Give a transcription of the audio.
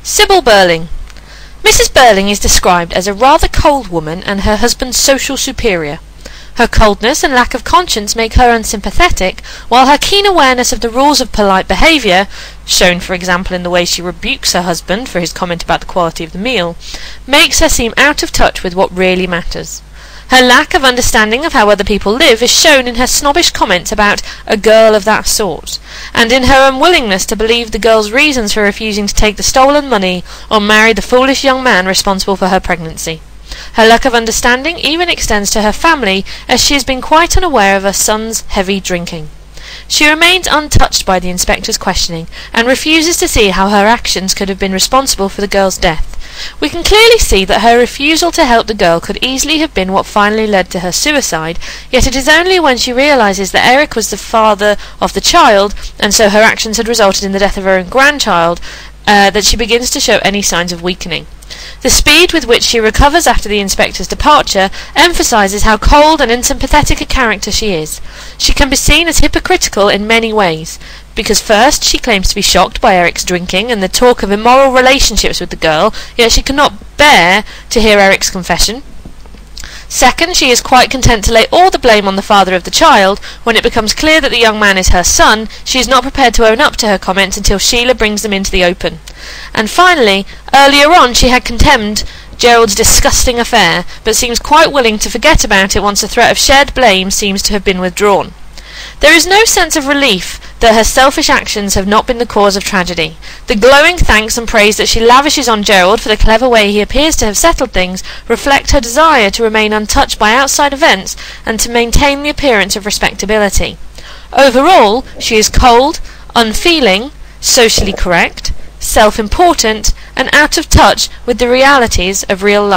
Sybil Birling. Mrs. Birling is described as a rather cold woman and her husband's social superior. Her coldness and lack of conscience make her unsympathetic, while her keen awareness of the rules of polite behaviour, shown for example in the way she rebukes her husband for his comment about the quality of the meal, makes her seem out of touch with what really matters. Her lack of understanding of how other people live is shown in her snobbish comments about a girl of that sort, and in her unwillingness to believe the girl's reasons for refusing to take the stolen money or marry the foolish young man responsible for her pregnancy. Her lack of understanding even extends to her family, as she has been quite unaware of her son's heavy drinking. She remains untouched by the inspector's questioning, and refuses to see how her actions could have been responsible for the girl's death. We can clearly see that her refusal to help the girl could easily have been what finally led to her suicide, yet it is only when she realises that Eric was the father of the child, and so her actions had resulted in the death of her own grandchild, that she begins to show any signs of weakening. The speed with which she recovers after the inspector's departure emphasises how cold and unsympathetic a character she is. She can be seen as hypocritical in many ways, because first she claims to be shocked by Eric's drinking and the talk of immoral relationships with the girl, yet she cannot bear to hear Eric's confession. Second, she is quite content to lay all the blame on the father of the child. When it becomes clear that the young man is her son, she is not prepared to own up to her comments until Sheila brings them into the open. And finally, earlier on she had condemned Gerald's disgusting affair, but seems quite willing to forget about it once the threat of shared blame seems to have been withdrawn. There is no sense of relief that her selfish actions have not been the cause of tragedy. The glowing thanks and praise that she lavishes on Gerald for the clever way he appears to have settled things reflect her desire to remain untouched by outside events and to maintain the appearance of respectability. Overall, she is cold, unfeeling, socially correct, self-important, and out of touch with the realities of real life.